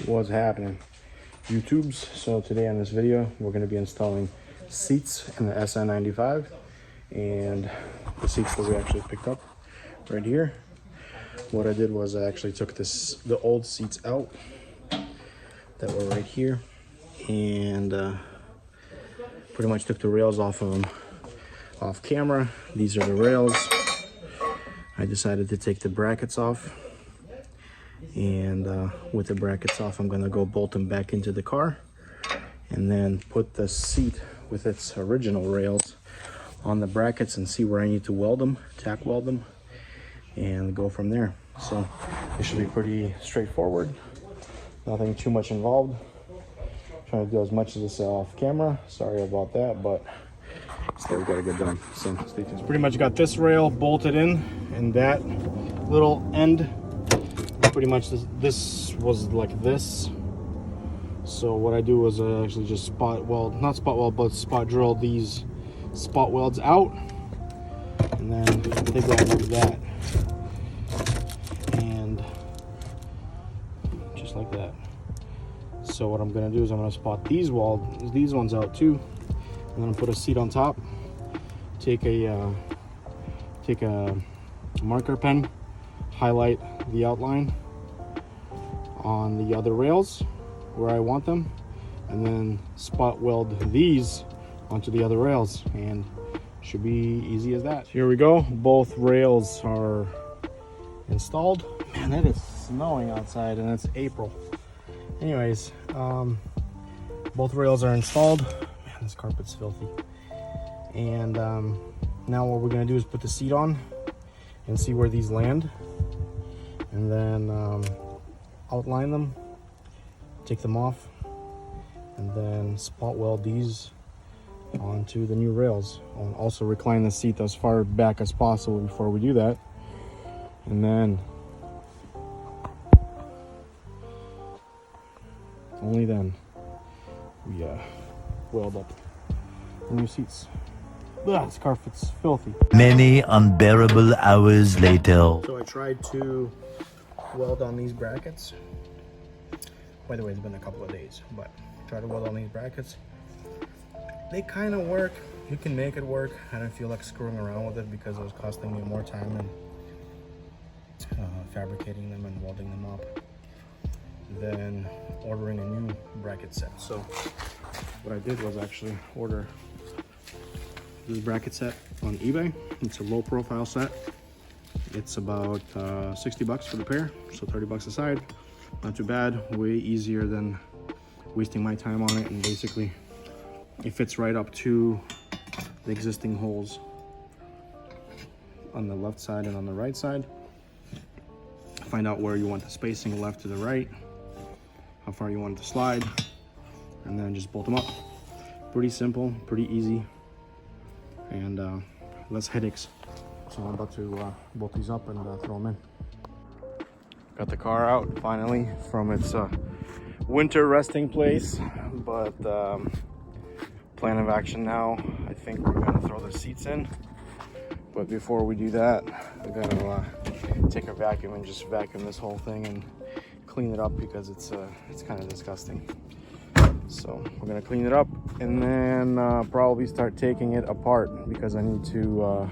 What's happening, YouTubes? So today on this video we're going to be installing seats in the SN95, and the seats that we actually picked up right here. What I did was I actually took the old seats out that were right here, and pretty much took the rails off of them off camera. These are the rails. I decided to take the brackets off, and with the brackets off, I'm gonna go bolt them back into the car and then put the seat with its original rails on the brackets and see where I need to weld them, tack weld them, and go from there. So it should be pretty straightforward, nothing too much involved. Trying to do as much of this off camera, sorry about that, but still gotta get done. So stay tuned. Pretty much got this rail bolted in, and that little end, pretty much this was like this. So what I do was I actually just not spot weld, but spot drill these spot welds out, and then they go like that, and just like that. So what I'm gonna do is I'm gonna spot these ones out too, and then put a seat on top. Take a marker pen, highlight the outline on the other rails where I want them, and then spot weld these onto the other rails, and should be easy as that. Here we go, both rails are installed. Man, it is snowing outside and it's April. Anyways, both rails are installed. Man, this carpet's filthy. And now what we're gonna do is put the seat on and see where these land, and then outline them, take them off, and then spot weld these onto the new rails. I'll also recline the seat as far back as possible before we do that, and then only then we weld up the new seats. Ugh, this carpet's filthy. Many unbearable hours later. So I tried to weld on these brackets. By the way, it's been a couple of days, but try to weld on these brackets. They kind of work. You can make it work. I didn't feel like screwing around with it because it was costing me more time than fabricating them and welding them up than ordering a new bracket set. So what I did was actually order this bracket set on eBay. It's a low profile set. It's about 60 bucks for the pair, so 30 bucks a side. Not too bad, way easier than wasting my time on it, and basically it fits right up to the existing holes on the left side and on the right side. Find out where you want the spacing left to the right, how far you want it to slide, and then just bolt them up. Pretty simple, pretty easy, and less headaches. So I'm about to bolt these up and throw them in. Got the car out finally from its winter resting place, but plan of action now, I think we're gonna throw the seats in. But before we do that, we're gonna take a vacuum and just vacuum this whole thing and clean it up, because it's kind of disgusting. So we're gonna clean it up and then probably start taking it apart, because I need to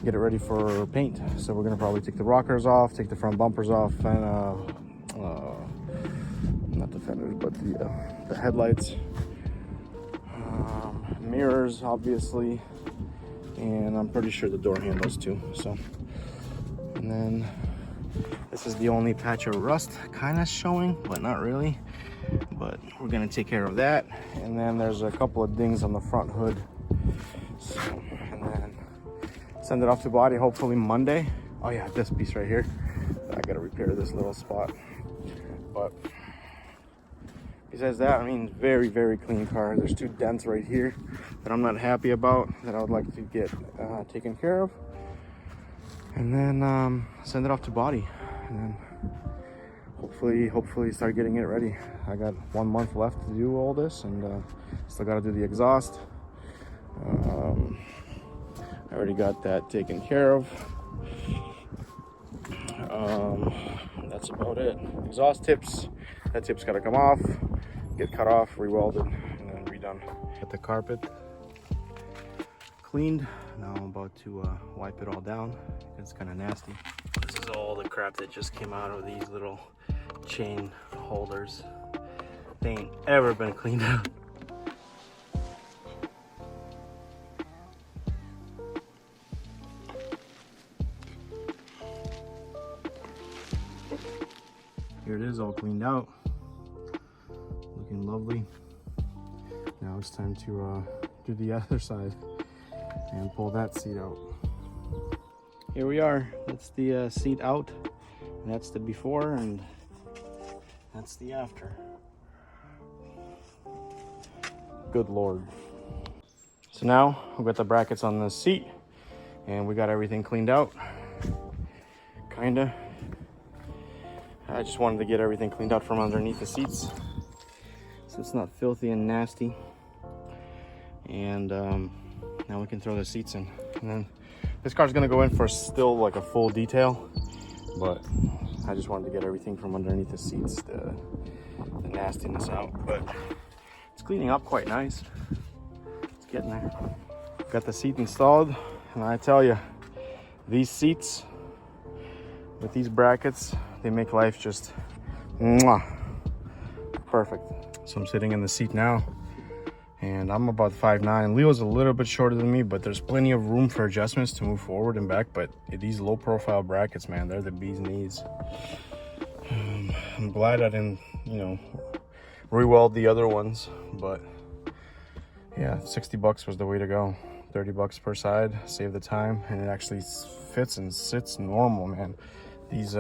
get it ready for paint. So we're gonna probably take the rockers off, take the front bumpers off, and not the fenders, but the headlights, mirrors obviously, and I'm pretty sure the door handles too. So, and then this is the only patch of rust kind of showing, but not really. But we're gonna take care of that. And then there's a couple of dings on the front hood. So, and then send it off to body hopefully Monday. Oh yeah, this piece right here, I gotta repair this little spot. But besides that, I mean, very clean car. There's two dents right here that I'm not happy about, that I would like to get taken care of, and then send it off to body, and then hopefully start getting it ready. I got 1 month left to do all this, and still got to do the exhaust. I already got that taken care of. That's about it. Exhaust tips, That tip's got to come off, get cut off, re-welded, and then redone. Got the carpet cleaned. Now I'm about to wipe it all down. It's kind of nasty. This is all the crap that just came out of these little chain holders. They ain't ever been cleaned out. Here it is, all cleaned out. Looking lovely. Now it's time to do the other side and pull that seat out. Here we are. That's the seat out. And that's the before, and that's the after. Good Lord. So now we've got the brackets on the seat, and we got everything cleaned out. Kinda. I just wanted to get everything cleaned out from underneath the seats, so it's not filthy and nasty. And now we can throw the seats in. And then this car's gonna go in for still like a full detail, but I just wanted to get everything from underneath the seats, the nastiness out. But it's cleaning up quite nice. It's getting there. Got the seat installed, and I tell you, these seats with these brackets, they make life just mwah, perfect. So I'm sitting in the seat now, and I'm about 5'9". Leo's a little bit shorter than me, but there's plenty of room for adjustments to move forward and back. But these low profile brackets, man, they're the bee's knees. I'm glad I didn't, re-weld the other ones, but yeah, $60 was the way to go. $30 per side, save the time, and it actually fits and sits normal, man. These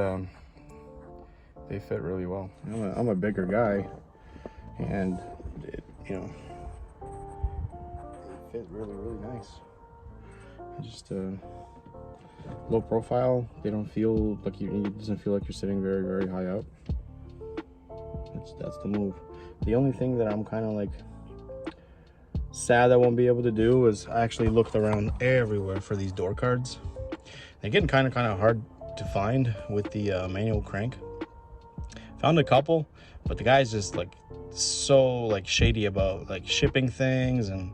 they fit really well. I'm a bigger guy, and it fit really nice. Just low profile. They don't feel like it doesn't feel like you're sitting very high up. That's the move. The only thing that I'm kind of like sad I won't be able to do is I actually looked around everywhere for these door cards. They're getting kind of hard to find with the manual crank. Found a couple, but the guy's just like so like shady about like shipping things, and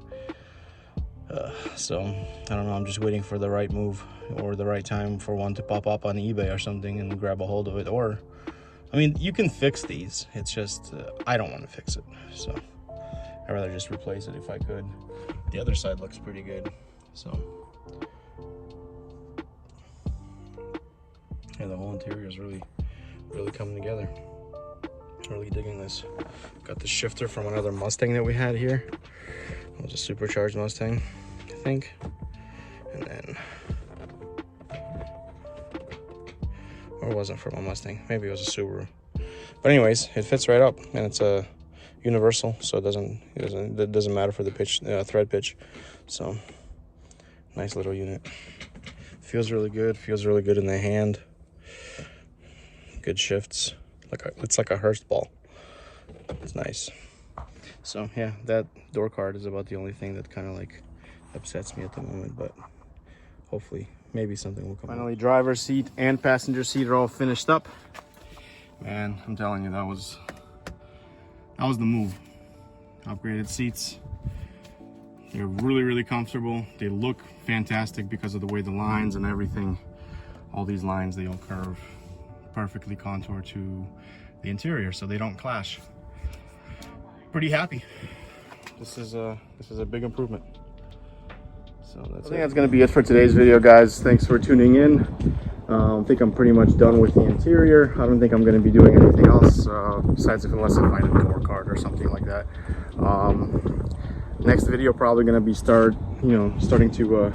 so I don't know. I'm just waiting for the right move or the right time for one to pop up on eBay or something and grab a hold of it. Or I mean, you can fix these. It's just I don't want to fix it, so I'd rather just replace it if I could. The other side looks pretty good, so yeah, the whole interior is really coming together. Really digging this. Got the shifter from another Mustang that we had here. It was a supercharged Mustang, I think. And then, or it wasn't from a Mustang. Maybe it was a Subaru. But anyways, it fits right up, and it's a universal, so it doesn't matter for the pitch, thread pitch. So nice little unit. Feels really good. Feels really good in the hand. Good shifts. It's like a Hurst ball. It's nice. So yeah, that door card is about the only thing that kind of like upsets me at the moment, but hopefully maybe something will come. Finally, driver's seat and passenger seat are all finished up. Man, I'm telling you, that was the move. Upgraded seats. They're really comfortable. They look fantastic because of the way the lines and everything, all these lines, they all curve perfectly contour to the interior, so they don't clash. Pretty happy. This is a big improvement. So I think that's going to be it for today's video, guys. Thanks for tuning in. I think I'm pretty much done with the interior. I don't think I'm going to be doing anything else besides unless I find a door card or something like that. Next video probably going to be starting to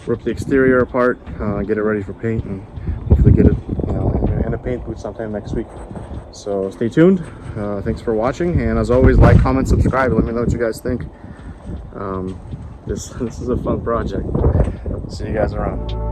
rip the exterior apart, get it ready for paint, and hopefully get it in a paint booth sometime next week. So stay tuned. Thanks for watching, and as always, like, comment, subscribe. Let me know what you guys think. This is a fun project. See you guys around.